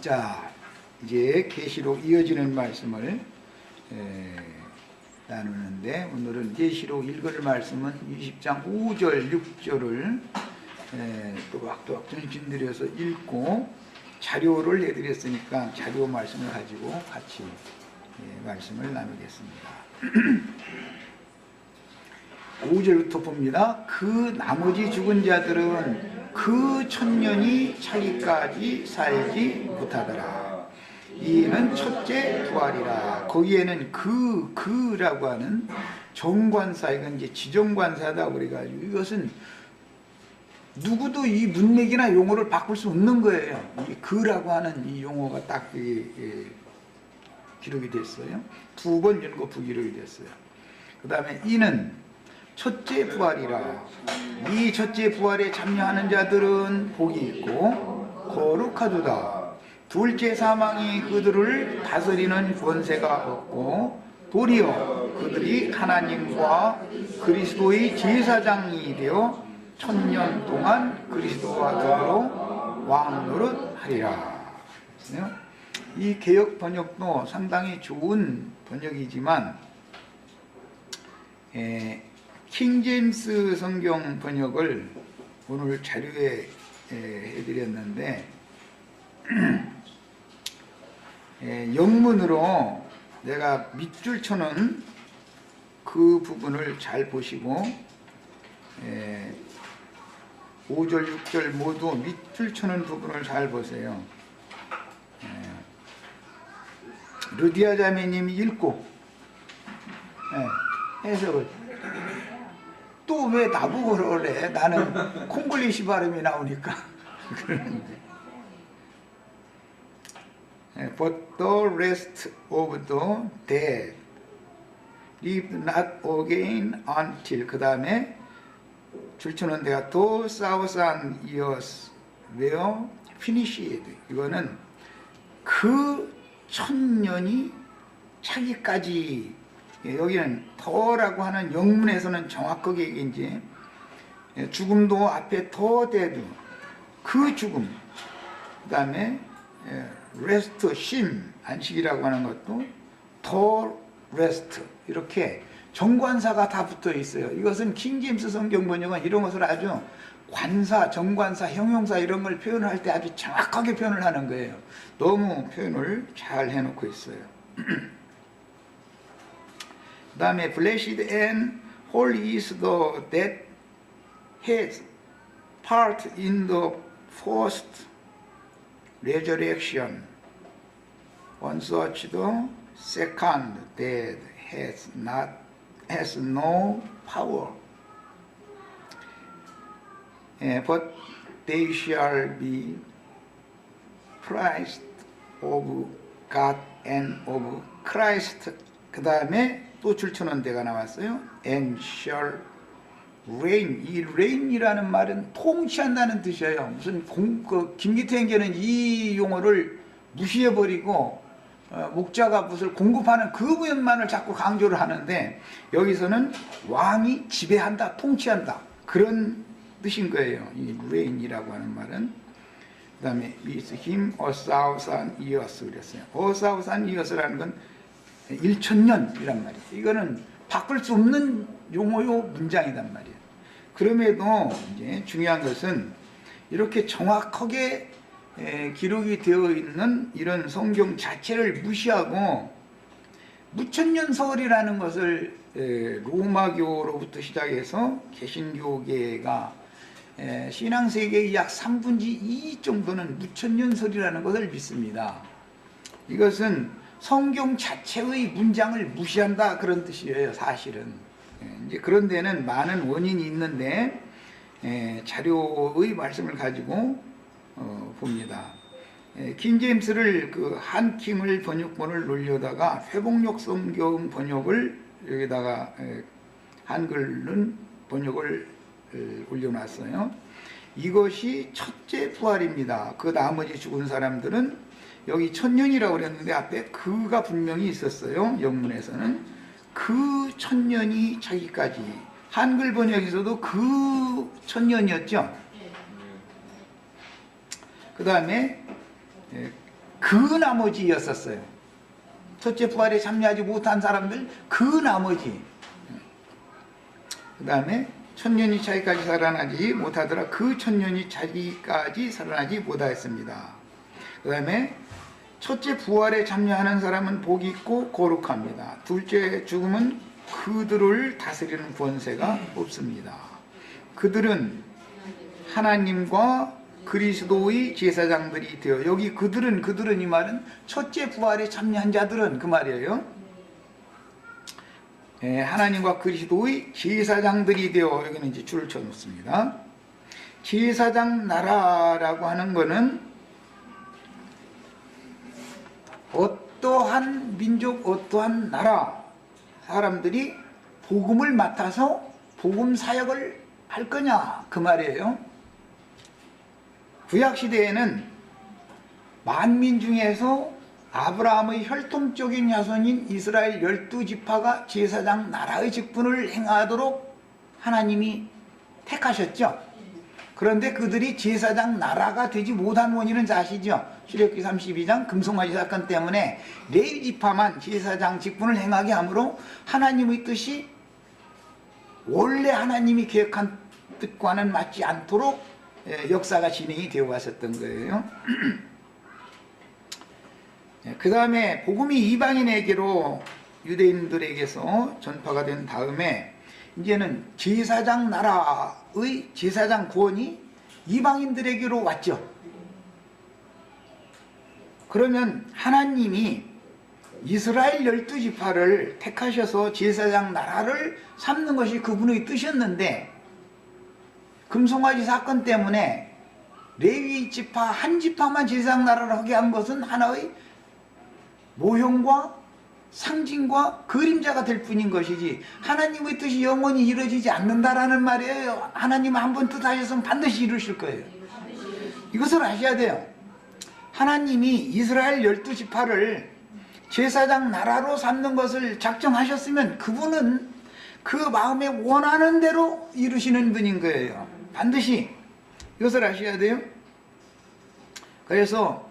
자, 이제 계시록 이어지는 말씀을 나누는데, 오늘은 계시록 읽을 말씀은 20장 5절, 6절을 또박또박 전신드려서 읽고 자료를 해드렸으니까 자료 말씀을 가지고 같이 말씀을 나누겠습니다. 5절부터 봅니다. 그 나머지 죽은 자들은 그 천년이 차기까지 살지 못하더라. 이는 첫째 부활이라. 거기에는 그라고 하는 정관사, 이건 이제 지정관사다 그래가지고 이것은 누구도 이 문맥이나 용어를 바꿀 수 없는 거예요. 이 그라고 하는 이 용어가 딱 기록이 됐어요. 두 번 연거푸 기록이 됐어요. 그 다음에 이는 첫째 부활이라. 이 첫째 부활에 참여하는 자들은 복이 있고 거룩하도다. 둘째 사망이 그들을 다스리는 권세가 없고 도리어 그들이 하나님과 그리스도의 제사장이 되어 천년 동안 그리스도와 더불어 왕노릇하리라. 이 개역 번역도 상당히 좋은 번역이지만 킹제임스 성경 번역을 오늘 자료에 해드렸는데 영문으로 내가 밑줄 쳐놓은 그 부분을 잘 보시고 5절, 6절 모두 밑줄 쳐놓은 부분을 잘 보세요. 루디아 자매님이 읽고 해석을 또 왜 나보고 그래? 나는 콩글리시 발음이 나오니까 그러는데 But the rest of the dead live not again until, 그 다음에 줄쳐놓은 데가 to 1000 years were finished. 이거는 그 천년이 차기까지, 여기는 더라고 하는 영문에서는 정확하게 이제 죽음도 앞에 더 dead, 그 죽음, 그 다음에 rest, 쉼, 안식이라고 하는 것도 더 rest, 이렇게 정관사가 다 붙어 있어요. 이것은 킹제임스 성경 번역은 이런 것을 아주 관사, 정관사, 형용사 이런 걸 표현할 때 아주 정확하게 표현을 하는 거예요. 너무 표현을 잘 해놓고 있어요. 그 다음에 Blessed and holy is the that has part in the first resurrection. On such the second death has no power. But they shall be praised of God and of Christ. 그 다음에 또 줄쳐놓은 데가 나왔어요. And shall reign. 이 reign이라는 말은 통치한다는 뜻이에요. 무슨 김기태 행제는 이 용어를 무시해버리고 목자가 무엇을 공급하는 그 부분만을 자꾸 강조를 하는데, 여기서는 왕이 지배한다, 통치한다, 그런 뜻인 거예요. 이 reign이라고 하는 말은. 그 다음에 with him 1000 years 그랬어요. 1000 years라는 건 1000년이란 말이에요. 이거는 바꿀 수 없는 용어요 문장이란 말이에요. 그럼에도 이제 중요한 것은 이렇게 정확하게 기록이 되어 있는 이런 성경 자체를 무시하고 무천년설이라는 것을 로마교로부터 시작해서 개신교계가 신앙세계의 약 3분의 2 정도는 무천년설이라는 것을 믿습니다. 이것은 성경 자체의 문장을 무시한다, 그런 뜻이에요. 사실은 이제 그런 데는 많은 원인이 있는데 자료의 말씀을 가지고 봅니다. 킹제임스를 그 한킹을 번역본을 놀려다가 회복력 성경 번역을 여기다가 한글은 번역을 올려놨어요. 이것이 첫째 부활입니다. 그 나머지 죽은 사람들은, 여기 천년이라고 그랬는데 앞에 그가 분명히 있었어요. 영문에서는 그 천년이 차기까지. 한글 번역에서도 그 천년이었죠. 그 다음에 그 나머지였었어요. 첫째 부활에 참여하지 못한 사람들 그 나머지. 그 다음에 천년이 차이까지 살아나지 못하더라. 그 천년이 차이까지 살아나지 못하였습니다. 그 다음에 첫째 부활에 참여하는 사람은 복이 있고 거룩합니다. 둘째 죽음은 그들을 다스리는 권세가 없습니다. 그들은 하나님과 그리스도의 제사장들이 되어, 여기 그들은 이 말은 첫째 부활에 참여한 자들은 그 말이에요. 하나님과 그리스도의 제사장들이 되어, 여기는 이제 줄을 쳐 놓습니다. 제사장 나라라고 하는 것은 어떠한 민족, 어떠한 나라 사람들이 복음을 맡아서 복음 사역을 할 거냐 그 말이에요. 구약시대에는 만민 중에서 아브라함의 혈통적인 자손인 이스라엘 12지파가 제사장 나라의 직분을 행하도록 하나님이 택하셨죠. 그런데 그들이 제사장 나라가 되지 못한 원인은 아시죠? 출애굽기 32장 금송아지 사건 때문에 레위지파만 제사장 직분을 행하게 하므로 하나님의 뜻이 원래 하나님이 계획한 뜻과는 맞지 않도록 역사가 진행이 되어 왔었던 거예요. 그 다음에 복음이 이방인에게로 유대인들에게서 전파가 된 다음에 이제는 제사장 나라의 제사장 구원이 이방인들에게로 왔죠. 그러면 하나님이 이스라엘 12지파를 택하셔서 제사장 나라를 삼는 것이 그분의 뜻이었는데, 금송아지 사건 때문에 레위 지파 한 지파만 제사장 나라를 하게 한 것은 하나의 모형과 상징과 그림자가 될 뿐인 것이지 하나님의 뜻이 영원히 이루어지지 않는다라는 말이에요. 하나님은 한번 뜻하셨으면 반드시 이루실 거예요. 이것을 아셔야 돼요. 하나님이 이스라엘 12지파를 제사장 나라로 삼는 것을 작정하셨으면 그분은 그 마음에 원하는 대로 이루시는 분인 거예요. 반드시 이것을 아셔야 돼요. 그래서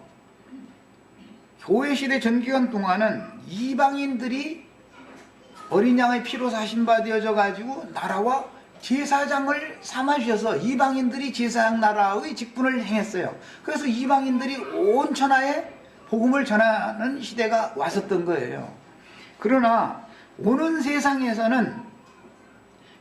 교회 시대 전기간 동안은 이방인들이 어린 양의 피로 사신바 되어져 가지고 나라와 제사장을 삼아주셔서 이방인들이 제사장 나라의 직분을 행했어요. 그래서 이방인들이 온 천하에 복음을 전하는 시대가 왔었던 거예요. 그러나 오는 세상에서는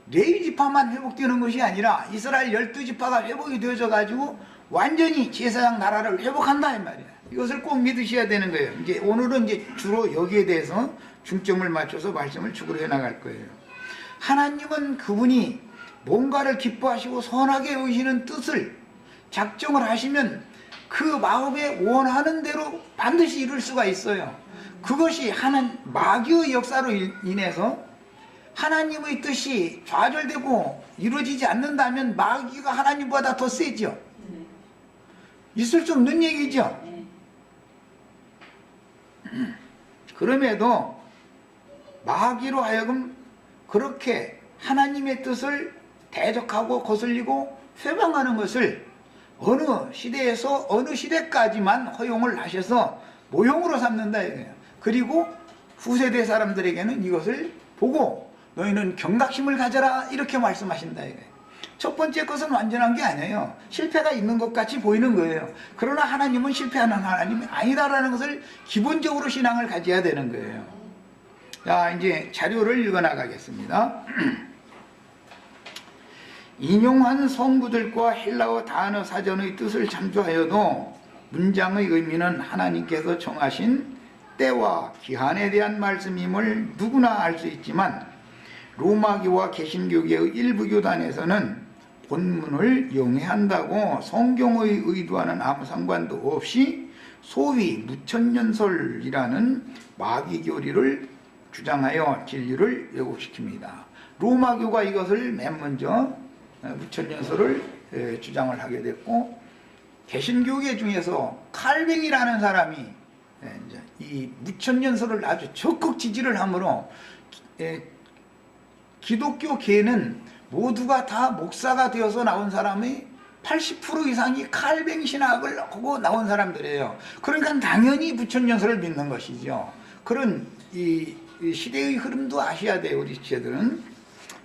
레위지파만 회복되는 것이 아니라 이스라엘 12지파가 회복이 되어져 가지고 완전히 제사장 나라를 회복한다 이 말이에요. 이것을 꼭 믿으셔야 되는 거예요. 이제 오늘은 이제 주로 여기에 대해서 중점을 맞춰서 말씀을 추구로 해나갈 거예요. 하나님은 그분이 뭔가를 기뻐하시고 선하게 여기시는 뜻을 작정을 하시면 그 마음에 원하는 대로 반드시 이룰 수가 있어요. 그것이 마귀의 역사로 인해서 하나님의 뜻이 좌절되고 이루어지지 않는다면 마귀가 하나님보다 더 세죠. 있을 수 없는 얘기죠. 그럼에도 마귀로 하여금 그렇게 하나님의 뜻을 대적하고 거슬리고 회방하는 것을 어느 시대에서 어느 시대까지만 허용을 하셔서 모형으로 삼는다 이거예요. 그리고 후세대 사람들에게는 이것을 보고 너희는 경각심을 가져라 이렇게 말씀하신다 이거예요. 첫 번째 것은 완전한 게 아니에요. 실패가 있는 것 같이 보이는 거예요. 그러나 하나님은 실패하는 하나님이 아니다라는 것을 기본적으로 신앙을 가져야 되는 거예요. 자, 이제 자료를 읽어 나가겠습니다. 인용한 성구들과 헬라어 단어 사전의 뜻을 참조하여도 문장의 의미는 하나님께서 정하신 때와 기한에 대한 말씀임을 누구나 알 수 있지만 로마교와 개신교계의 일부 교단에서는 본문을 용해한다고 성경의 의도와는 아무 상관도 없이 소위 무천년설이라는 마귀교리를 주장하여 진리를 왜곡시킵니다. 로마교가 이것을 맨 먼저 무천년설을 주장을 하게 됐고, 개신교계 중에서 칼뱅이라는 사람이 이 무천년설을 아주 적극 지지를 하므로 기독교계는 모두가 다 목사가 되어서 나온 사람이 80% 이상이 칼뱅 신학을 하고 나온 사람들이에요. 그러니까 당연히 부천연설을 믿는 것이죠. 그런 이 시대의 흐름도 아셔야 돼요, 우리 지체들은.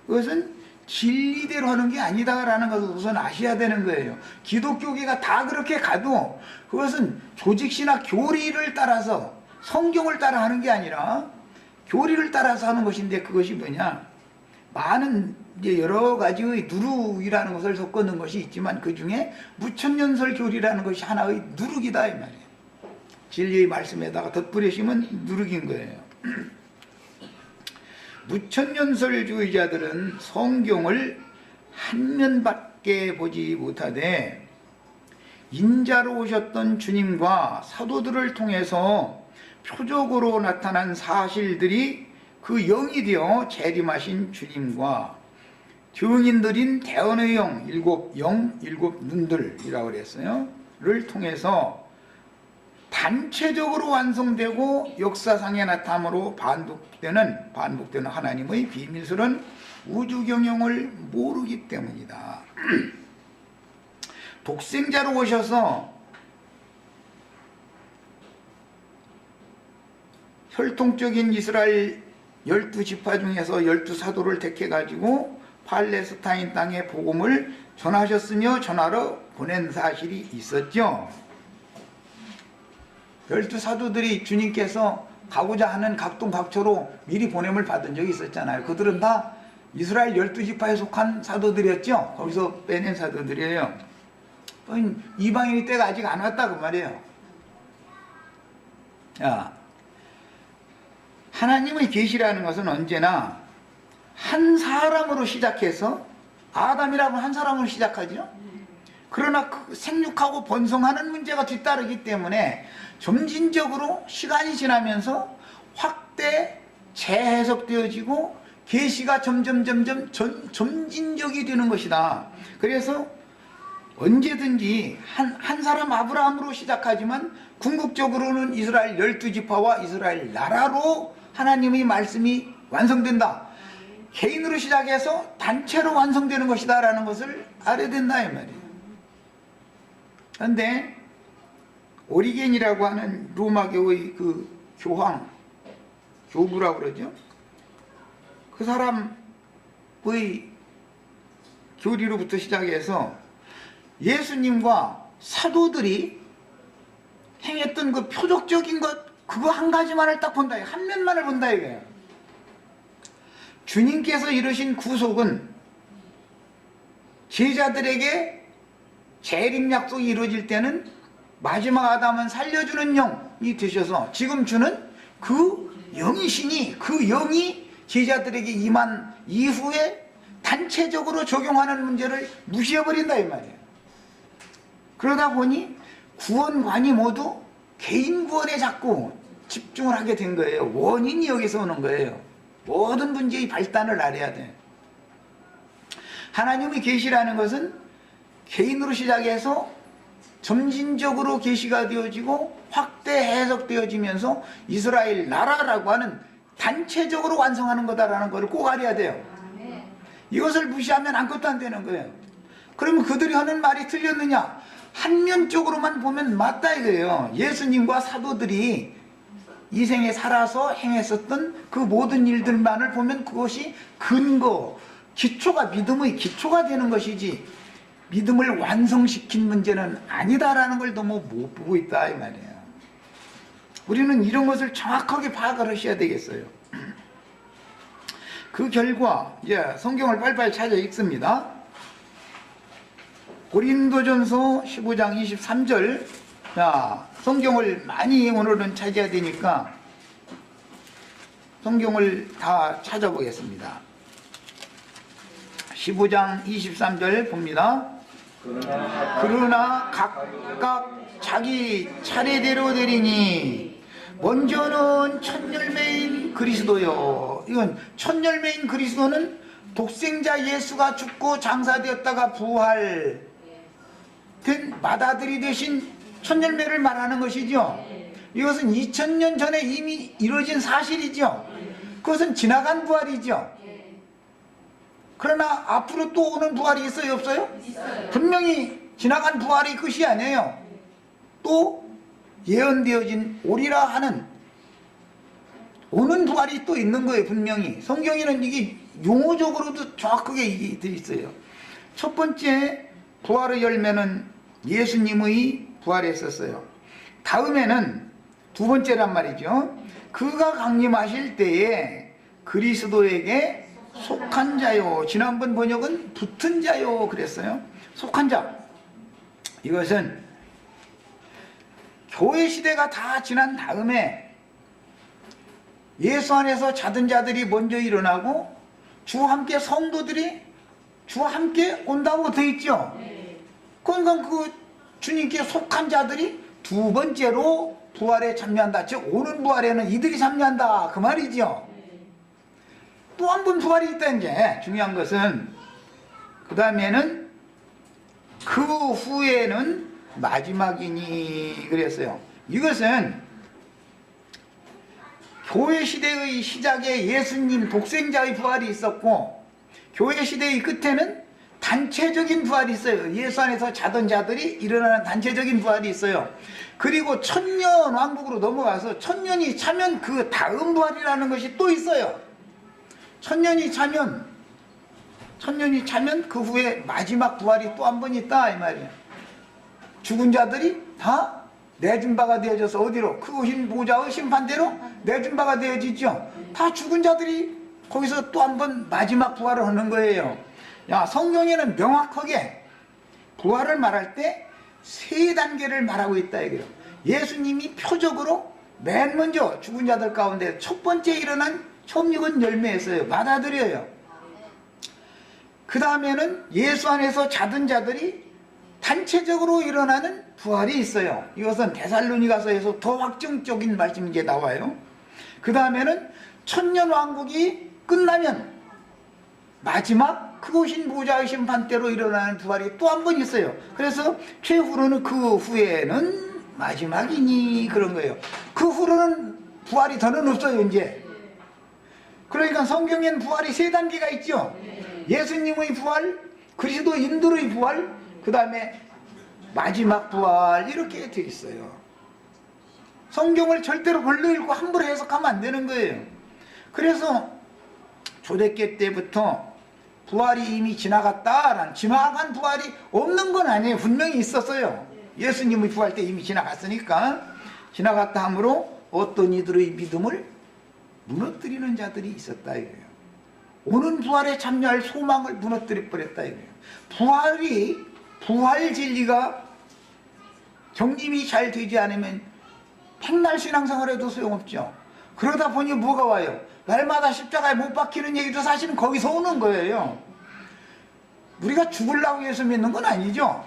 그것은 진리대로 하는 게 아니다라는 것을 우선 아셔야 되는 거예요. 기독교계가 다 그렇게 가도 그것은 조직신학 교리를 따라서 성경을 따라 하는 게 아니라 교리를 따라서 하는 것인데, 그것이 뭐냐? 많은 이제 여러 가지의 누룩이라는 것을 섞어 넣은 것이 있지만 그 중에 무천연설 교리라는 것이 하나의 누룩이다 이 말이에요. 진리의 말씀에다가 덧부리시면 누룩인 거예요. 무천연설주의자들은 성경을 한 면밖에 보지 못하되 인자로 오셨던 주님과 사도들을 통해서 표적으로 나타난 사실들이 그 영이 되어 재림하신 주님과 증인들인 대언의 영, 일곱 눈들이라고 그랬어요. 를 통해서 단체적으로 완성되고 역사상에 나타남으로 반복되는 하나님의 비밀스러운 우주 경영을 모르기 때문이다. 독생자로 오셔서 혈통적인 이스라엘 12지파 중에서 12사도를 택해가지고 팔레스타인 땅에 복음을 전하셨으며 전하러 보낸 사실이 있었죠. 12사도들이 주님께서 가고자 하는 각동각처로 미리 보냄을 받은 적이 있었잖아요. 그들은 다 이스라엘 12지파에 속한 사도들이었죠. 거기서 빼낸 사도들이에요. 이방인의 때가 아직 안 왔다 그 말이에요. 자, 하나님의 계시라는 것은 언제나 한 사람으로 시작해서, 아담이라고 한 사람으로 시작하죠. 그러나 그 생육하고 번성하는 문제가 뒤따르기 때문에 점진적으로 시간이 지나면서 확대 재해석되어지고 계시가 점점 점진적이 되는 것이다. 그래서 언제든지 한 사람 아브라함으로 시작하지만 궁극적으로는 이스라엘 12지파와 이스라엘 나라로 하나님의 말씀이 완성된다. 개인으로 시작해서 단체로 완성되는 것이다 라는 것을 알아야 된다 이 말이에요. 그런데 오리겐이라고 하는 로마교의 그 교부라고 그러죠. 그 사람의 교리로부터 시작해서 예수님과 사도들이 행했던 그 표적적인 것, 그거 한 가지만을 딱 본다, 한 면만을 본다 이거예요. 주님께서 이루신 구속은 제자들에게 재림 약속이 이루어질 때는 마지막 아담은 살려주는 영이 되셔서 지금 주는 그 영이시니 그 영이 제자들에게 임한 이후에 단체적으로 적용하는 문제를 무시해버린다 이 말이에요. 그러다 보니 구원관이 모두 개인 구원에 자꾸 집중을 하게 된 거예요. 원인이 여기서 오는 거예요. 모든 문제의 발단을 알아야 돼. 하나님의 계시라는 것은 개인으로 시작해서 점진적으로 계시가 되어지고 확대 해석되어지면서 이스라엘 나라라고 하는 단체적으로 완성하는 거다라는 걸 꼭 알아야 돼요. 이것을 무시하면 아무것도 안 되는 거예요. 그러면 그들이 하는 말이 틀렸느냐? 한 면적으로만 보면 맞다 이거예요. 예수님과 사도들이 이 생에 살아서 행했었던 그 모든 일들만을 보면 그것이 근거, 기초가, 믿음의 기초가 되는 것이지 믿음을 완성시킨 문제는 아니다라는 걸 너무 못 보고 있다 이 말이에요. 우리는 이런 것을 정확하게 파악을 하셔야 되겠어요. 그 결과 이제 성경을 빨리빨리 찾아 읽습니다. 고린도전서 15장 23절. 자, 성경을 많이 오늘은 찾아야 되니까 성경을 다 찾아보겠습니다. 15장 23절 봅니다. 그러나 각각 자기 차례대로 되리니 먼저는 첫 열매인 그리스도요. 이건 첫 열매인 그리스도는 독생자 예수가 죽고 장사되었다가 부활된 맏아들이 되신 첫 열매를 말하는 것이죠. 이것은 2000년 전에 이미 이루어진 사실이죠. 그것은 지나간 부활이죠. 그러나 앞으로 또 오는 부활이 있어요, 없어요? 분명히 지나간 부활이 끝이 아니에요. 또 예언되어진 오리라 하는 오는 부활이 또 있는 거예요. 분명히 성경에는 이게 용어적으로도 정확하게 이게 돼 있어요. 첫 번째 부활의 열매는 예수님의 부활했었어요. 다음에는 두 번째란 말이죠. 그가 강림하실 때에 그리스도에게 속한 자요, 지난번 번역은 붙은 자요 그랬어요. 속한 자, 이것은 교회 시대가 다 지난 다음에 예수 안에서 자든 자들이 먼저 일어나고 주와 함께 성도들이 주와 함께 온다고 되어 있죠. 그러니까 그 주님께 속한 자들이 두 번째로 부활에 참여한다. 즉 오는 부활에는 이들이 참여한다 그 말이죠. 또 한 번 부활이 있다. 이제 중요한 것은 그 다음에는 그 후에는 마지막이니 그랬어요. 이것은 교회 시대의 시작에 예수님 독생자의 부활이 있었고 교회 시대의 끝에는 단체적인 부활이 있어요. 예수 안에서 자던 자들이 일어나는 단체적인 부활이 있어요. 그리고 천년 왕국으로 넘어가서 천년이 차면 그 다음 부활이라는 것이 또 있어요. 천년이 차면 그 후에 마지막 부활이 또 한 번 있다 이 말이에요. 죽은 자들이 다 내준 바가 되어져서 어디로? 크신 보좌의 심판대로 내준 바가 되어지죠. 다 죽은 자들이 거기서 또 한 번 마지막 부활을 하는 거예요. 야, 성경에는 명확하게 부활을 말할 때 세 단계를 말하고 있다 이거예요. 예수님이 표적으로 맨 먼저 죽은 자들 가운데 첫 번째 일어난 처음 익은 열매였어요. 받아들여요. 그 다음에는 예수 안에서 자든 자들이 단체적으로 일어나는 부활이 있어요. 이것은 데살로니가서에서 더 확정적인 말씀이 이제 나와요. 그 다음에는 천년 왕국이 끝나면 마지막 크신 보좌의 심판대로 일어나는 부활이 또 한 번 있어요. 그래서 최후로는 그 후에는 마지막이니 그런 거예요. 그 후로는 부활이 더는 없어요 이제. 그러니까 성경엔 부활이 세 단계가 있죠. 예수님의 부활, 그리스도인들의 부활, 그 다음에 마지막 부활 이렇게 되어 있어요. 성경을 절대로 벌레 읽고 함부로 해석하면 안 되는 거예요. 그래서 초대교 때부터 부활이 이미 지나갔다라는 지나간 부활이 없는 건 아니에요. 분명히 있었어요. 예수님의 부활 때 이미 지나갔으니까. 지나갔다 하므로 어떤 이들의 믿음을 무너뜨리는 자들이 있었다 이거예요. 오는 부활에 참여할 소망을 무너뜨려 버렸다 이거예요. 부활 진리가 정립이 잘 되지 않으면 백날 신앙생활해도 소용없죠. 그러다 보니 뭐가 와요? 날마다 십자가에 못 박히는 얘기도 사실은 거기서 오는 거예요. 우리가 죽으려고 예수 믿는 건 아니죠.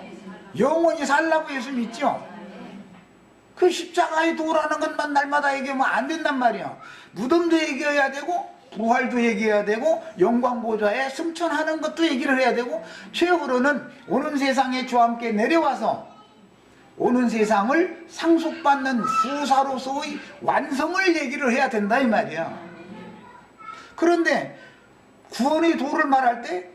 영원히 살라고 예수 믿죠. 그 십자가에 도라는 것만 날마다 얘기하면 안 된단 말이야. 무덤도 얘기해야 되고 부활도 얘기해야 되고 영광보좌에 승천하는 것도 얘기를 해야 되고 최후로는 오는 세상에 주와 함께 내려와서 오는 세상을 상속받는 후사로서의 완성을 얘기를 해야 된다 이 말이야. 그런데 구원의 도를 말할 때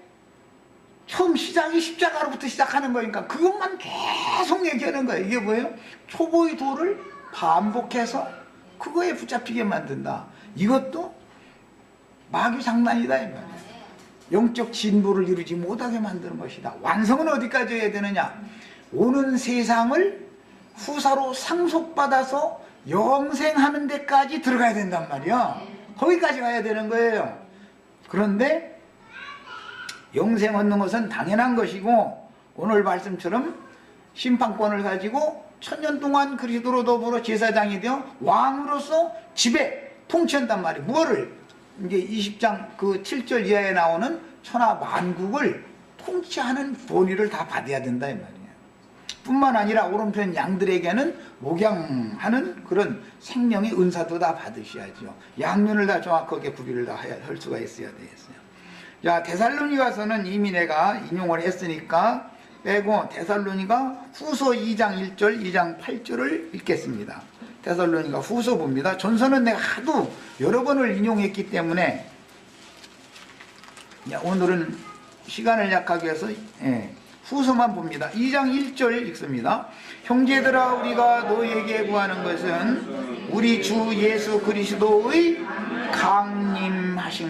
처음 시작이 십자가로부터 시작하는 거니까 그것만 계속 얘기하는 거예요. 이게 뭐예요? 초보의 도를 반복해서 그거에 붙잡히게 만든다. 이것도 마귀 장난이다 이 말이에요. 영적 진보를 이루지 못하게 만드는 것이다. 완성은 어디까지 해야 되느냐? 오는 세상을 후사로 상속받아서 영생하는 데까지 들어가야 된단 말이야. 거기까지 가야 되는 거예요. 그런데 영생 얻는 것은 당연한 것이고 오늘 말씀처럼 심판권을 가지고 천년 동안 그리스도로 더불어 제사장이 되어 왕으로서 지배 통치한단 말이에요. 뭐를? 이제 20장 그 7절 이하에 나오는 천하 만국을 통치하는 본의를 다 받아야 된다 이 말이에요. 뿐만 아니라 오른편 양들에게는 목양하는 그런 생명의 은사도 다 받으셔야죠. 양면을 다 정확하게 구비를 다 할 수가 있어야 되겠어요. 자, 데살로니가서는 이미 내가 인용을 했으니까 빼고 데살로니가 후서 2장 1절 2장 8절을 읽겠습니다. 데살로니가 후서 봅니다. 전서는 내가 하도 여러 번을 인용했기 때문에 오늘은 시간을 약하게 해서 후서만 봅니다. 2장 1절 읽습니다. 형제들아 우리가 너희에게 구하는 것은 우리 주 예수 그리스도의 강림하심과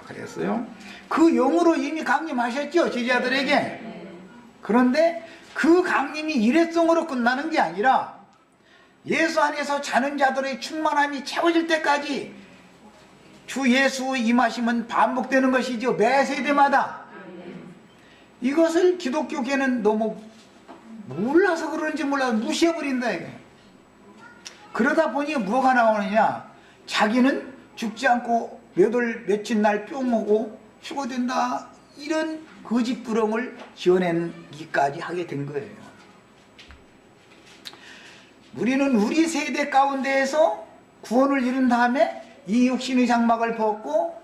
그랬어요. 그 영으로 이미 강림하셨죠, 제자들에게. 그런데 그 강림이 일회성으로 끝나는 게 아니라 예수 안에서 자는 자들의 충만함이 채워질 때까지 주 예수의 임하심은 반복되는 것이죠. 매 세대마다. 이것을 기독교계는 너무 몰라서 그런지 몰라서 무시해버린다 이게. 그러다 보니 뭐가 나오느냐, 자기는 죽지 않고 며칠 날 뿅 오고 휴거된다, 이런 거짓부렁을 지어내기까지 하게 된 거예요. 우리는 우리 세대 가운데에서 구원을 이룬 다음에 이 육신의 장막을 벗고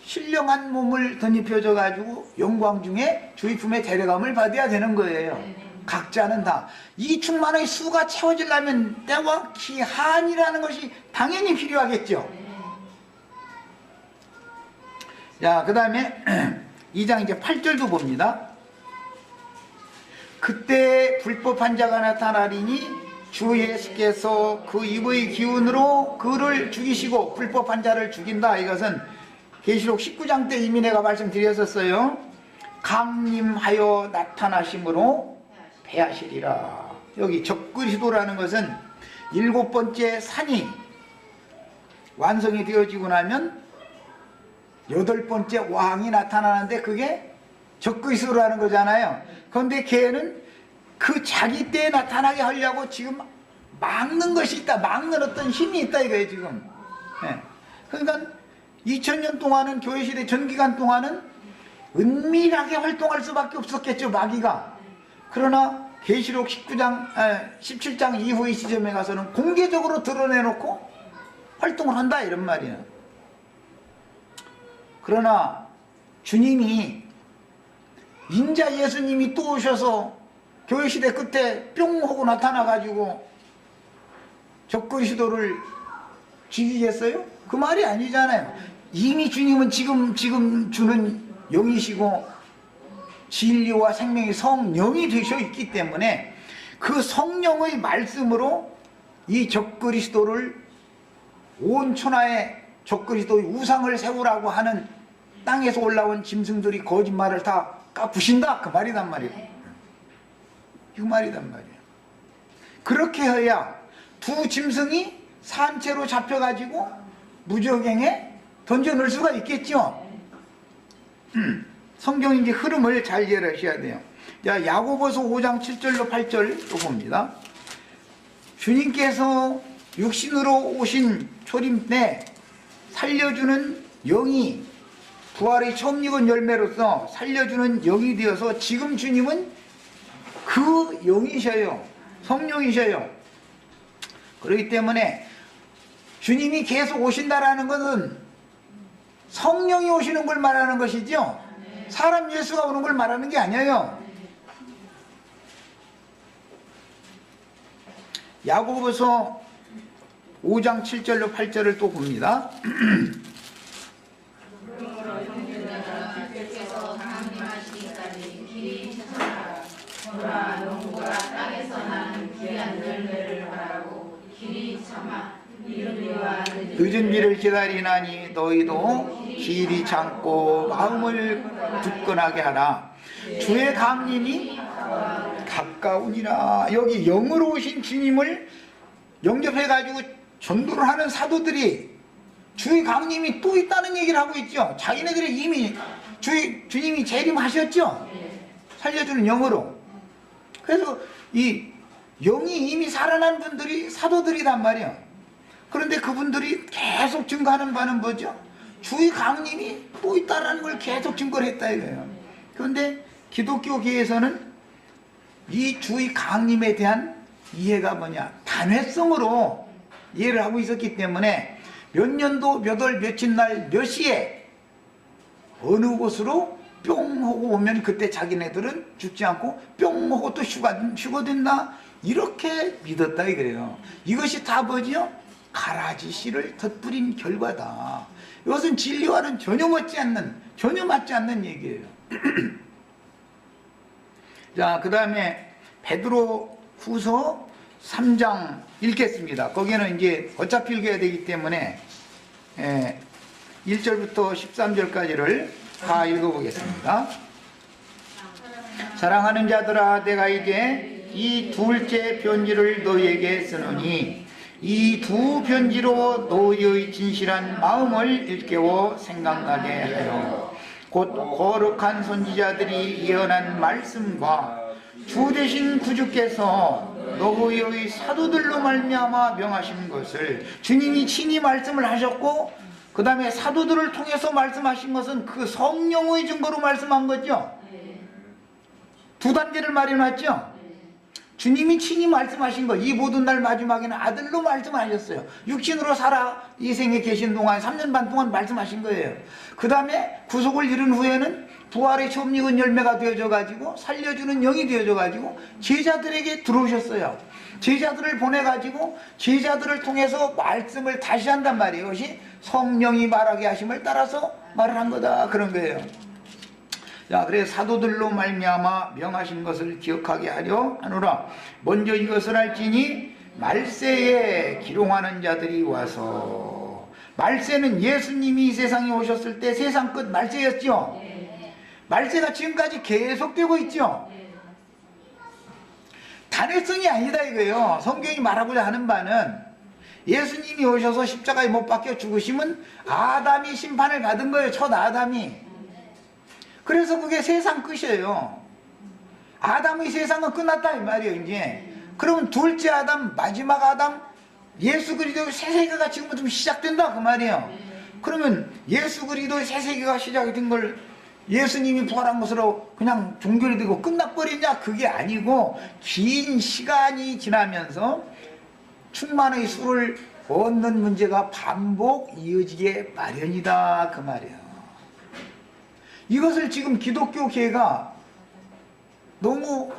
신령한 몸을 덧입혀져 가지고 영광 중에 주의 품에 데려감을 받아야 되는 거예요. 각자는 다. 이 충만의 수가 채워지려면 때와 기한이라는 것이 당연히 필요하겠죠. 자, 그 다음에 2장 이제 8절도 봅니다. 그때 불법한 자가 나타나리니 주 예수께서 그 입의 기운으로 그를 죽이시고, 불법한 자를 죽인다, 이것은 계시록 19장 때 이미 내가 말씀드렸었어요. 강림하여 나타나심으로 패하시리라. 여기 적그리스도라는 것은 7번째 산이 완성이 되어지고 나면 8번째 왕이 나타나는데 그게 적그리스도라는 거잖아요. 그런데 걔는 그 자기 때에 나타나게 하려고 지금 막는 것이 있다, 막는 어떤 힘이 있다 이거예요 지금. 그러니까 2000년 동안은, 교회시대 전기간 동안은 은밀하게 활동할 수밖에 없었겠죠, 마귀가. 그러나 계시록 17장 이후의 시점에 가서는 공개적으로 드러내놓고 활동을 한다 이런 말이에요. 그러나 주님이, 인자 예수님이 또 오셔서 교회시대 끝에 뿅 하고 나타나가지고 적그리스도를 죽이겠어요? 그 말이 아니잖아요. 이미 주님은 지금 주는 영이시고 진리와 생명의 성령이 되셔 있기 때문에 그 성령의 말씀으로 이 적그리스도를, 온 천하에 적그리스도의 우상을 세우라고 하는 땅에서 올라온 짐승들이 거짓말을 다 까부신다, 그 말이단 말이에요. 그 말이단 말이에요. 그렇게 해야 두 짐승이 산채로 잡혀가지고 무적행에 던져놓을 수가 있겠죠. 성경 이제 흐름을 잘 이해를 하셔야 돼요. 자, 야고보서 5장 7절로 8절 또 봅니다. 주님께서 육신으로 오신 초림 때 살려주는 영이, 부활의 처음 익은 열매로서 살려주는 영이 되어서 지금 주님은 그 영이셔요. 성령이셔요. 그렇기 때문에 주님이 계속 오신다라는 것은 성령이 오시는 걸 말하는 것이죠. 사람 예수가 오는 걸 말하는 게 아니에요. 야고보서 5장 7절로 8절을 또 봅니다. 늦은 비를 기다리나니 너희도 길이 참고 마음을 굳건하게 하라. 주의 강림이 가까우니라. 여기 영으로 오신 주님을 영접해가지고 전도를 하는 사도들이 주의 강림이 또 있다는 얘기를 하고 있죠. 자기네들이 이미 주님이 재림하셨죠. 살려주는 영으로. 그래서 이 영이 이미 살아난 분들이 사도들이란 말이에요. 그런데 그분들이 계속 증거하는 바는 뭐죠? 주의 강림이 또 있다는 걸 계속 증거를 했다 이거예요. 그런데 기독교계에서는 이 주의 강림에 대한 이해가 뭐냐, 단회성으로 이해를 하고 있었기 때문에 몇 년도 몇 월 며칠 날 몇 시에 어느 곳으로 뿅 하고 오면 그때 자기네들은 죽지 않고 뿅 하고 또 휴거된다, 이렇게 믿었다 이거예요. 이것이 다 뭐지요? 가라지 씨를 덧뿌린 결과다. 이것은 진리와는 전혀 맞지 않는 얘기예요. 자, 그 다음에 베드로 후서 3장 읽겠습니다. 거기는 이제 어차피 읽어야 되기 때문에 1절부터 13절까지를 다 읽어보겠습니다. 사랑하는 자들아, 내가 이제 이 둘째 편지를 너희에게 쓰노니 이 두 편지로 너희의 진실한 마음을 일깨워 생각나게 하여 곧 거룩한 선지자들이 예언한 말씀과 주 되신 구주께서 너희의 사도들로 말미암아 명하신 것을, 주님이 친히 말씀을 하셨고 그 다음에 사도들을 통해서 말씀하신 것은 그 성령의 증거로 말씀한 거죠. 두 단계를 말해놨죠. 주님이 친히 말씀하신 거, 이 모든 날 마지막에는 아들로 말씀하셨어요. 육신으로 살아 이 생에 계신 동안 3년 반 동안 말씀하신 거예요. 그 다음에 구속을 이룬 후에는 부활의 처음 익은 열매가 되어져 가지고 살려주는 영이 되어져 가지고 제자들에게 들어오셨어요. 제자들을 보내 가지고 제자들을 통해서 말씀을 다시 한단 말이에요. 이것이 성령이 말하게 하심을 따라서 말을 한 거다, 그런 거예요. 자, 그래서 사도들로 말미암아 명하신 것을 기억하게 하려 하노라. 먼저 이것을 알지니 말세에 기롱하는 자들이 와서, 말세는 예수님이 이 세상에 오셨을 때 세상 끝 말세였죠. 말세가 지금까지 계속되고 있죠. 단회성이 아니다 이거예요. 성경이 말하고자 하는 바는 예수님이 오셔서 십자가에 못 박혀 죽으시면 아담이 심판을 받은 거예요. 첫 아담이. 그래서 그게 세상 끝이에요. 아담의 세상은 끝났다 이 말이에요. 이제 그러면 둘째 아담, 마지막 아담, 예수 그리스도의 새 세계가 지금부터 시작된다 그 말이에요. 그러면 예수 그리스도의 새 세계가 시작이 된 걸 예수님이 부활한 것으로 그냥 종결이 되고 끝나버리냐? 그게 아니고 긴 시간이 지나면서 충만의 수를 얻는 문제가 반복 이어지게 마련이다 그 말이에요. 이것을 지금 기독교계가 너무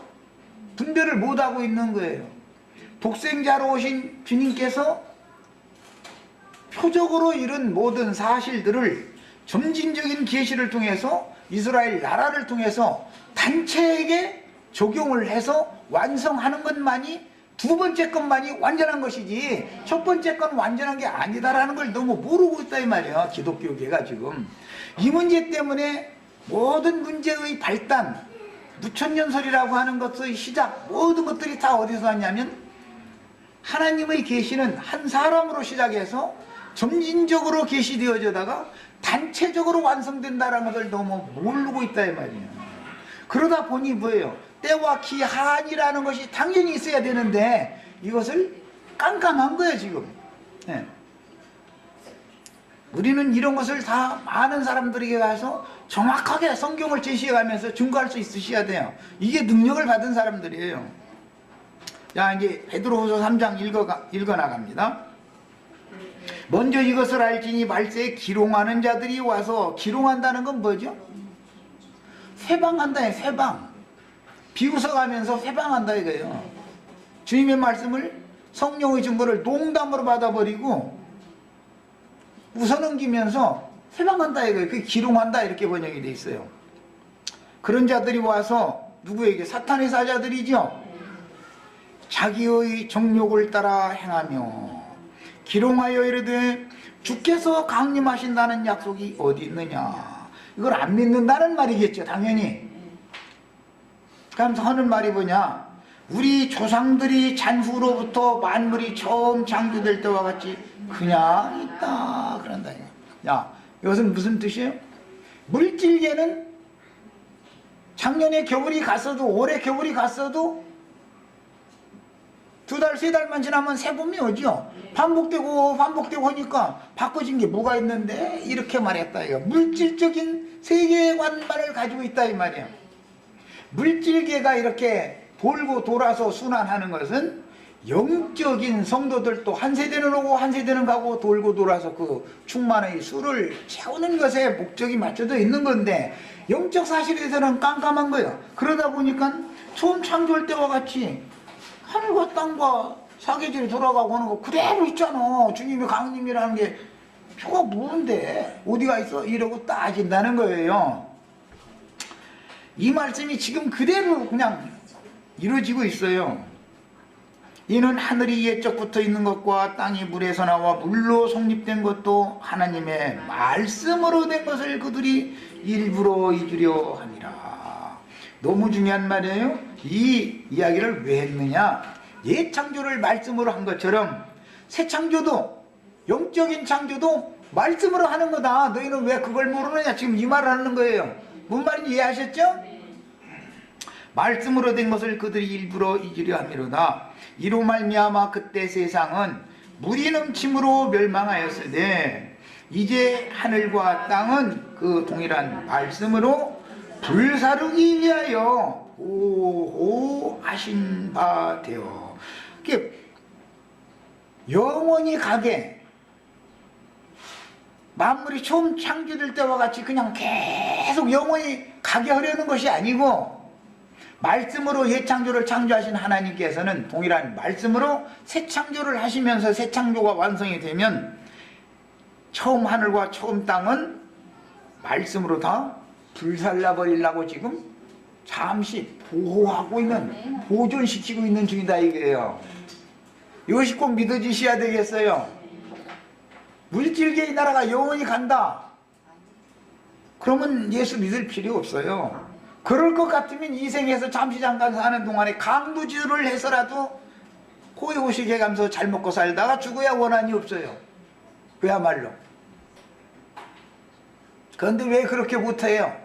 분별을 못하고 있는 거예요. 독생자로 오신 주님께서 표적으로 이룬 모든 사실들을 점진적인 계시를 통해서 이스라엘 나라를 통해서 단체에게 적용을 해서 완성하는 것만이, 두 번째 것만이 완전한 것이지 첫 번째 건 완전한 게 아니다라는 걸 너무 모르고 있다 이 말이에요. 기독교계가 지금 이 문제 때문에 모든 문제의 발단, 무천년설이라고 하는 것의 시작, 모든 것들이 다 어디서 왔냐면 하나님의 계시는 한 사람으로 시작해서 점진적으로 계시되어져다가 단체적으로 완성된다는 것을 너무 모르고 있다 이 말이에요. 그러다 보니 뭐예요? 때와 기한이라는 것이 당연히 있어야 되는데 이것을 깜깜한 거예요 지금. 네. 우리는 이런 것을 다 많은 사람들에게 가서 정확하게 성경을 제시해가면서 증거할 수 있으셔야 돼요. 이게 능력을 받은 사람들이에요. 자, 이제 베드로후서 3장 읽어 나갑니다. 먼저 이것을 알지니 말세에 기롱하는 자들이 와서, 기롱한다는 건 뭐죠? 회방한다, 회방. 비웃어가면서 회방한다 이거예요. 주님의 말씀을, 성령의 증거를 농담으로 받아버리고 웃어넘기면서 회방한다 이거예요. 그게 기롱한다 이렇게 번역이 돼 있어요. 그런 자들이 와서 누구에게? 사탄의 사자들이죠. 자기의 정욕을 따라 행하며 기롱하여 이르되 주께서 강림하신다는 약속이 어디 있느냐. 이걸 안 믿는다는 말이겠죠 당연히. 그러면서 하는 말이 뭐냐, 우리 조상들이 잔후로부터 만물이 처음 창조될 때와 같이 그냥 있다 그런다. 야, 이것은 무슨 뜻이에요? 물질계는 작년에 겨울이 갔어도, 올해 겨울이 갔어도 두 달, 세 달만 지나면 새 봄이 오죠. 반복되고 반복되고 하니까 바꿔진 게 뭐가 있는데 이렇게 말했다 이거. 물질적인 세계관만을 가지고 있다 이 말이야. 물질계가 이렇게 돌고 돌아서 순환하는 것은 영적인 성도들도 한 세대는 오고 한 세대는 가고 돌고 돌아서 그 충만의 수를 채우는 것에 목적이 맞춰져 있는 건데 영적 사실에서는 깜깜한 거예요. 그러다 보니까 처음 창조할 때와 같이 하늘과 땅과 사계절이 돌아가고 하는 거 그대로 있잖아. 주님의 강림이라는 게 표가 뭔데 어디가 있어? 이러고 따진다는 거예요. 이 말씀이 지금 그대로 그냥 이루어지고 있어요. 이는 하늘이 옛적 붙어 있는 것과 땅이 물에서 나와 물로 성립된 것도 하나님의 말씀으로 된 것을 그들이 일부러 잊으려 함이라. 너무 중요한 말이에요. 이 이야기를 왜 했느냐? 옛 창조를 말씀으로 한 것처럼 새 창조도, 영적인 창조도 말씀으로 하는 거다. 너희는 왜 그걸 모르느냐? 지금 이 말을 하는 거예요. 뭔 말인지 이해하셨죠? 말씀으로 된 것을 그들이 일부러 잊으려 함이로다. 이로 말미암아 그때 세상은 물이 넘침으로 멸망하였으되 이제 하늘과 땅은 그 동일한 말씀으로 불사르기 위하여 보호하신 바 되어 영원히 가게 만물이 처음 창조될 때와 같이 그냥 계속 영원히 가게 하려는 것이 아니고 말씀으로 옛 창조를 창조하신 하나님께서는 동일한 말씀으로 새 창조를 하시면서 새 창조가 완성이 되면 처음 하늘과 처음 땅은 말씀으로 다 불살라 버리려고 지금 잠시 보호하고 있는, 보존시키고 있는 중이다 이거예요. 이것이 꼭 믿어지셔야 되겠어요. 물질계의 나라가 영원히 간다. 그러면 예수 믿을 필요 없어요. 그럴 것 같으면 이 생에서 잠시 잠깐 사는 동안에 강도질을 해서라도 호의호식 해가면서 잘 먹고 살다가 죽어야 원한이 없어요. 그야말로. 그런데 왜 그렇게 못해요?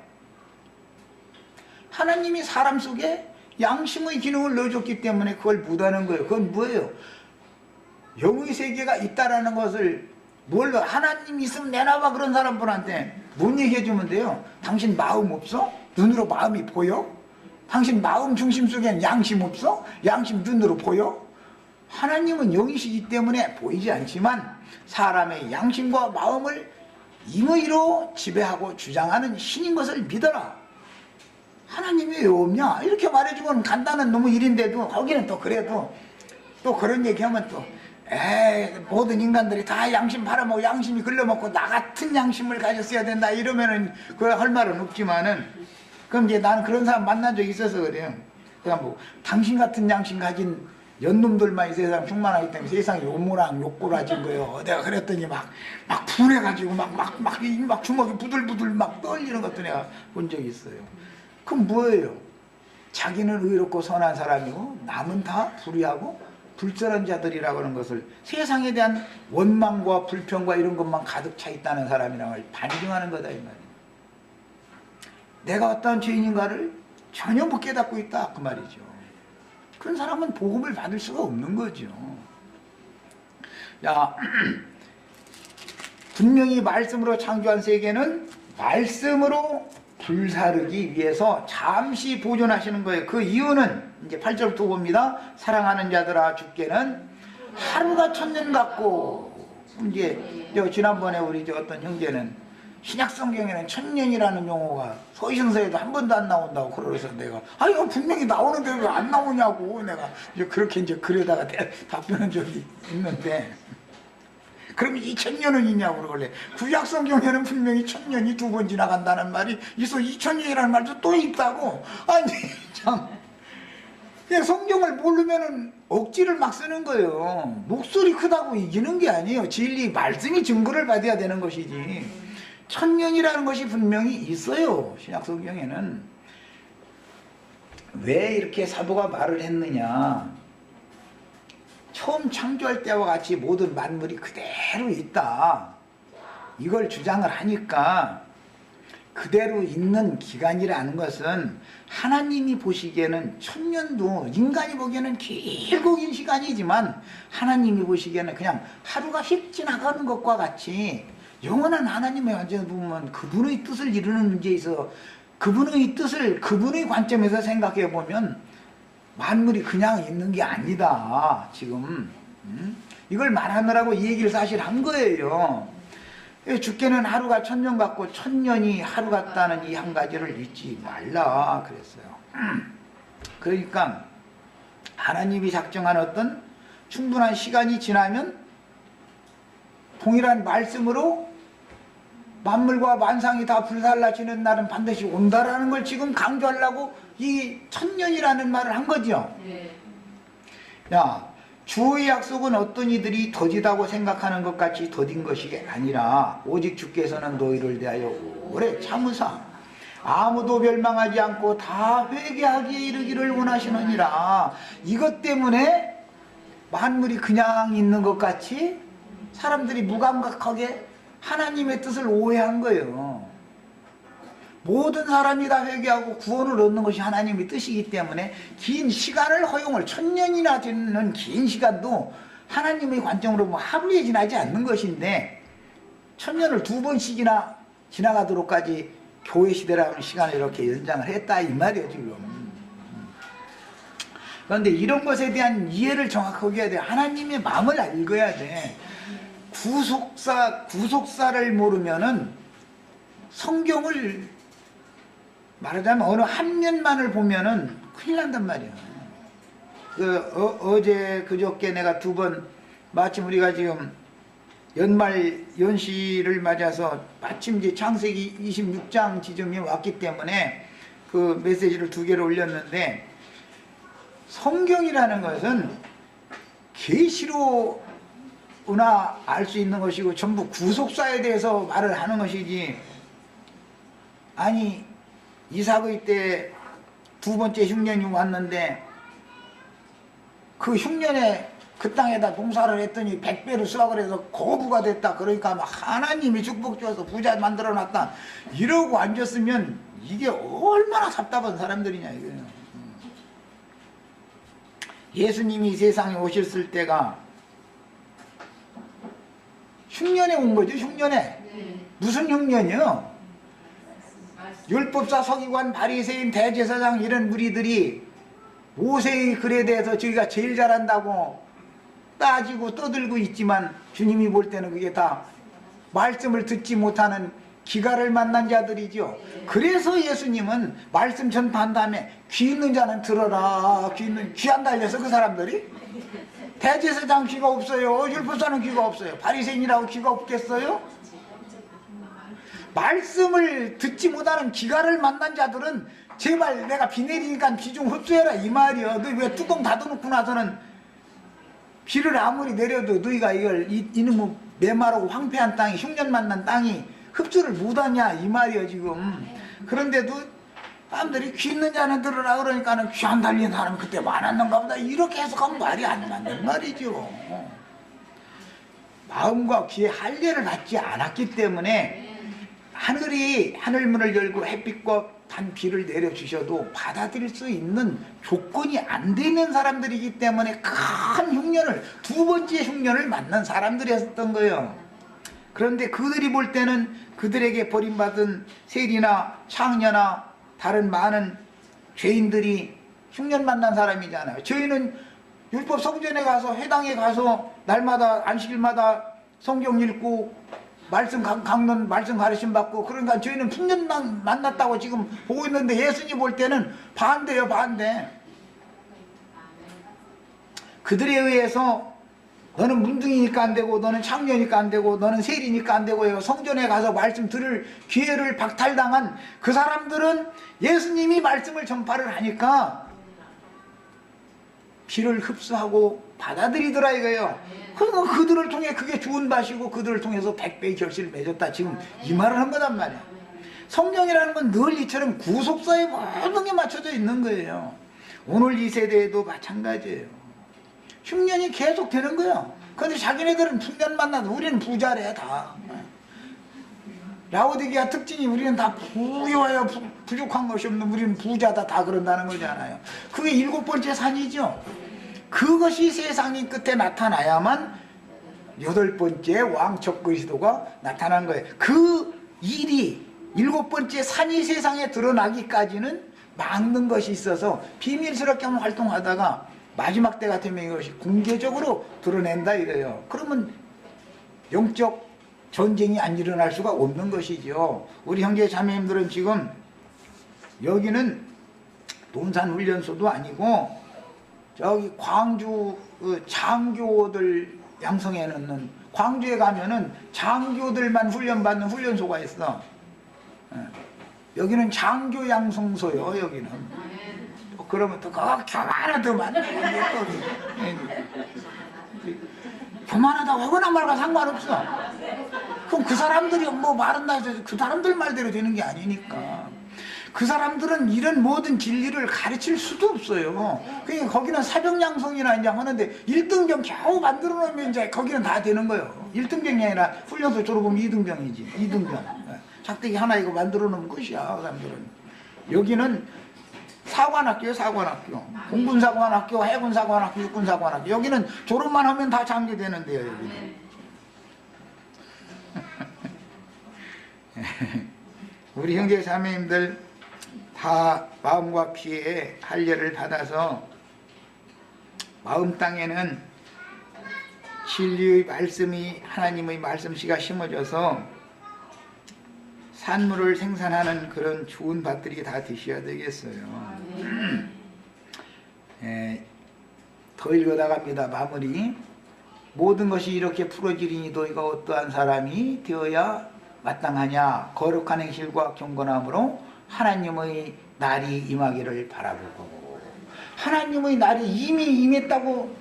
하나님이 사람 속에 양심의 기능을 넣어줬기 때문에 그걸 못하는 거예요. 그건 뭐예요? 영의 세계가 있다라는 것을 뭘로 하나님 있으면 내놔봐 그런 사람들한테 뭔 얘기해 주면 돼요? 당신 마음 없어? 눈으로 마음이 보여? 당신 마음 중심 속엔 양심 없어? 양심 눈으로 보여? 하나님은 영이시기 때문에 보이지 않지만 사람의 양심과 마음을 임의로 지배하고 주장하는 신인 것을 믿어라. 하나님이 왜 없냐? 이렇게 말해주면 간단한 너무 일인데도 거기는 또 그래도 또 그런 얘기하면 또 모든 인간들이 다 양심 팔아먹고 양심이 글러먹고 나 같은 양심을 가졌어야 된다 이러면은 그걸 할 말은 없지만은 그럼 이제 나는 그런 사람 만난 적이 있어서 그래요. 그냥 뭐 당신 같은 양심 가진 연놈들만 이 세상 충만하기 때문에 세상이 요모랑 욕고라진 거예요. 내가 그랬더니 막 분해가지고 막 주먹이 부들부들 막 떨리는 것도 내가 본 적이 있어요. 그럼 뭐예요? 자기는 의롭고 선한 사람이고 남은 다 불의하고 불선한 자들이라고 하는 것을 세상에 대한 원망과 불평과 이런 것만 가득 차 있다는 사람이라는 걸 반증하는 거다 이 말이에요. 내가 어떤 죄인인가를 전혀 못 깨닫고 있다 그 말이죠. 그런 사람은 복음을 받을 수가 없는 거죠. 야, 분명히 말씀으로 창조한 세계는 말씀으로 불사르기 위해서 잠시 보존하시는 거예요. 그 이유는 이제 8절부터 봅니다. 사랑하는 자들아 주께는 하루가 천년 같고, 이제 지난번에 우리 어떤 형제는 신약 성경에는 천년이라는 용어가 서신서에도 한 번도 안 나온다고 그러면서 내가 이거 분명히 나오는데 왜 안 나오냐고 내가 이제 그렇게 이제 글에다가 답변한 적이 있는데, 그럼 이 천년은 있냐고 그러길래 구약 성경에는 분명히 천년이 두 번 지나간다는 말이 있어. 2000년이라는 말도 또 있다고. 아니 참, 그냥 성경을 모르면은 억지를 막 쓰는 거예요. 목소리 크다고 이기는 게 아니에요. 진리 말씀이 증거를 받아야 되는 것이지. 천년이라는 것이 분명히 있어요. 신약 성경에는. 왜 이렇게 사도가 말을 했느냐? 처음 창조할 때와 같이 모든 만물이 그대로 있다, 이걸 주장을 하니까 그대로 있는 기간이라는 것은 하나님이 보시기에는 천년도 인간이 보기에는 길고 긴 시간이지만 하나님이 보시기에는 그냥 하루가 휙 지나가는 것과 같이 영원한 하나님의 관점에서 보면 그분의 뜻을 이루는 문제에 있어 그분의 뜻을 그분의 관점에서 생각해 보면 만물이 그냥 있는 게 아니다. 지금 이걸 말하느라고 이 얘기를 사실 한 거예요. 주께는 하루가 천년 같고 천년이 하루 같다는 이 한 가지를 잊지 말라 그랬어요. 그러니까 하나님이 작정한 어떤 충분한 시간이 지나면 동일한 말씀으로 만물과 만상이 다 불살라지는 날은 반드시 온다라는 걸 지금 강조하려고 이 천년이라는 말을 한 거죠. 야, 주의 약속은 어떤 이들이 더디다고 생각하는 것 같이 더딘 것이 아니라 오직 주께서는 너희를 대하여 오래 참으사 아무도 멸망하지 않고 다 회개하기에 이르기를 원하시느니라. 이것 때문에 만물이 그냥 있는 것 같이 사람들이 무감각하게 하나님의 뜻을 오해한 거예요. 모든 사람이 다 회개하고 구원을 얻는 것이 하나님의 뜻이기 때문에 긴 시간을 허용을, 천년이나 되는 긴 시간도 하나님의 관점으로 뭐 하루에 지나지 않는 것인데 천년을 2번씩이나 지나가도록까지 교회 시대라는 시간을 이렇게 연장을 했다 이 말이에요 지금. 그런데 이런 것에 대한 이해를 정확하게 해야 돼. 하나님의 마음을 읽어야 돼. 구속사를 모르면은 성경을 말하자면 어느 한 면만을 보면은 큰일 난단 말이야. 어제 그저께 내가 2번 마침 우리가 지금 연말 연시를 맞아서 마침 이제 창세기 26장 지점이 왔기 때문에 그 메시지를 2개를 올렸는데, 성경이라는 것은 계시로나 알 수 있는 것이고 전부 구속사에 대해서 말을 하는 것이지, 아니 이삭의 때 2번째 흉년이 왔는데 그 흉년에 그 땅에다 농사를 했더니 100배로 수확을 해서 거부가 됐다. 그러니까 막 하나님이 축복 주어서 부자 만들어 놨다. 이러고 앉았으면 이게 얼마나 답답한 사람들이냐 이거예요. 예수님이 세상에 오셨을 때가 흉년에 온 거죠. 흉년에. 무슨 흉년이요? 율법사, 서기관, 바리새인, 대제사장 이런 무리들이 모세의 글에 대해서 저희가 제일 잘한다고 따지고 떠들고 있지만 주님이 볼 때는 그게 다 말씀을 듣지 못하는 기갈을 만난 자들이죠. 그래서 예수님은 말씀 전파한 다음에 귀 있는 자는 들어라. 귀 안 달려서 그 사람들이 대제사장 귀가 없어요. 율법사는 귀가 없어요. 바리새인이라고 귀가 없겠어요? 말씀을 듣지 못하는 기갈을 만난 자들은 제발 내가 비 내리니까 비 좀 흡수해라 이 말이야. 너 왜 뚜껑 닫아놓고 나서는 비를 아무리 내려도 너희가 이걸 이놈의 메마르고 황폐한 땅이, 흉년 만난 땅이 흡수를 못하냐 이 말이야 지금. 그런데도 사람들이 귀 있는 자는 들으라 그러니까는 귀 안 달린 사람이 그때 많았는가 보다 이렇게 해석하면 말이 안 맞는 말이죠. 마음과 귀에 할례를 받지 않았기 때문에 하늘이 하늘문을 열고 햇빛과 단 비를 내려주셔도 받아들일 수 있는 조건이 안 되는 사람들이기 때문에 큰 흉년을, 2번째 흉년을 만난 사람들이었던 거예요. 그런데 그들이 볼 때는 그들에게 버림받은 세리나 창녀나 다른 많은 죄인들이 흉년 만난 사람이잖아요. 저희는 율법 성전에 가서 회당에 가서 날마다 안식일마다 성경 읽고 말씀 강론, 말씀 가르침 받고, 그러니까 저희는 흉년 만났다고 지금 보고 있는데 예수님 볼 때는 반대예요, 반대. 그들에 의해서 너는 문둥이니까 안 되고, 너는 창녀니까 안 되고, 너는 세리니까 안 되고, 성전에 가서 말씀 들을 기회를 박탈당한 그 사람들은 예수님이 말씀을 전파를 하니까 비를 흡수하고 받아들이더라 이거예요. 그러니까 그들을 통해 그게 좋은 밭이고 그들을 통해서 100배의 결실을 맺었다. 지금 이 말을 한 거단 말이야. 성경이라는 건 늘 이처럼 구속사에 모든 게 맞춰져 있는 거예요. 오늘 이 세대에도 마찬가지예요. 흉년이 계속 되는 거야. 근데 자기네들은 흉년 만나도 우리는 부자래 다. 라오디게아 특징이 우리는 다 부유하여 부족한 것이 없는, 우리는 부자다 다 그런다는 거잖아요. 그게 7번째 산이죠. 그것이 세상의 끝에 나타나야만 8번째 왕적 그리스도가 나타난 거예요. 그 일이 7번째 산이 세상에 드러나기까지는 막는 것이 있어서 비밀스럽게 활동하다가 마지막 때가 되면 이것이 공개적으로 드러낸다 이래요. 그러면 영적 전쟁이 안 일어날 수가 없는 것이죠. 우리 형제 자매님들은 지금 여기는 논산훈련소도 아니고 저기 광주 장교들 양성해 놓는, 광주에 가면은 장교들만 훈련받는 훈련소가 있어. 여기는 장교 양성소요. 여기는. 그러면 또 교만하더 만들고 교만하다고 하거나 말과 상관없어. 그럼 그 사람들이 뭐 말은 다 그 사람들 말대로 되는 게 아니니까. 그 사람들은 이런 모든 진리를 가르칠 수도 없어요. 그러니까 거기는 사병양성이나 이제 하는데 1등병 겨우 만들어 놓으면 이제 거기는 다 되는 거예요. 1등병이 아니라 훈련소 졸업하면 2등병이지. 2등병. 작대기 하나 이거 만들어 놓으면 끝이야. 그 사람들은. 여기는 사관학교요, 사관학교. 공군사관학교, 해군사관학교, 육군사관학교. 여기는 졸업만 하면 다 장교 되는데요, 여기는. 우리 형제 자매님들 다 마음과 피에 할례를 받아서 마음 땅에는 진리의 말씀이, 하나님의 말씀씨가 심어져서 산물을 생산하는 그런 좋은 밭들이 다 되셔야 되겠어요. 더 읽어나갑니다. 마무리. 모든 것이 이렇게 풀어지리니 너희가 어떠한 사람이 되어야 마땅하냐. 거룩한 행실과 경건함으로 하나님의 날이 임하기를 바라보고. 하나님의 날이 이미 임했다고,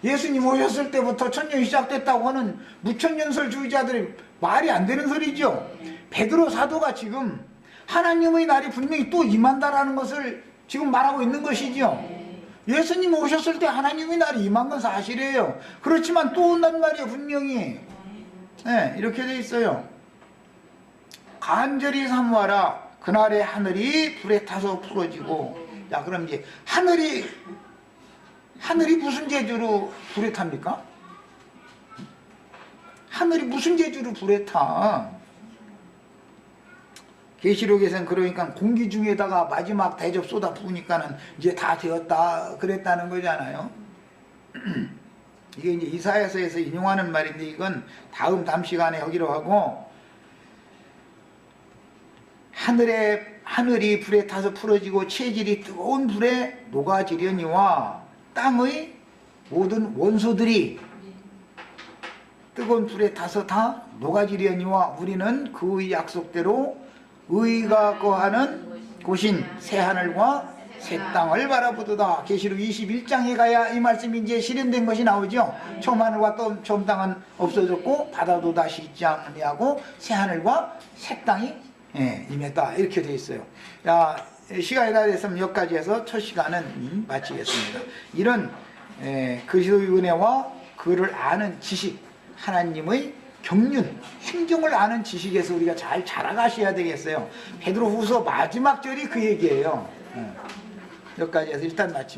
예수님 오셨을 때부터 천년이 시작됐다고 하는 무천년설주의자들이 말이 안 되는 소리죠. 베드로 사도가 지금 하나님의 날이 분명히 또 임한다라는 것을 지금 말하고 있는 것이죠. 예수님 오셨을 때 하나님의 날이 임한 건 사실이에요. 그렇지만 또 온단 말이에요. 분명히. 이렇게 돼 있어요. 간절히 사모하라. 그날에 하늘이 불에 타서 풀어지고. 자, 그럼 이제 하늘이 무슨 재주로 불에 탑니까? 하늘이 무슨 재주로 불에 타? 계시록에서는 그러니까 공기 중에다가 마지막 대접 쏟아 부으니까는 이제 다 되었다 그랬다는 거잖아요. 이게 이제 이사야서에서 인용하는 말인데 이건 다음 시간에 하기로 하고, 하늘이 불에 타서 풀어지고 체질이 뜨거운 불에 녹아지려니와 땅의 모든 원소들이 뜨거운 불에 타서 다 녹아지려니와 우리는 그의 약속대로 의가 거하는 곳인 새하늘과 새 땅을 바라보도다. 계시록 21장에 가야 이 말씀이 이제 실현된 것이 나오죠. 처음 하늘과 또 처음 땅은 없어졌고 바다도 다시 있지 아니하고 새하늘과 새 땅이 임했다. 이렇게 되어 있어요. 자, 시간이 다 됐으면 여기까지 해서 첫 시간은 마치겠습니다. 이런 그리스도의 은혜와 그를 아는 지식, 하나님의 경륜, 행정을 아는 지식에서 우리가 잘 자라가셔야 되겠어요. 베드로후서 마지막 절이 그 얘기예요. 여기까지 해서 일단 마칩니다.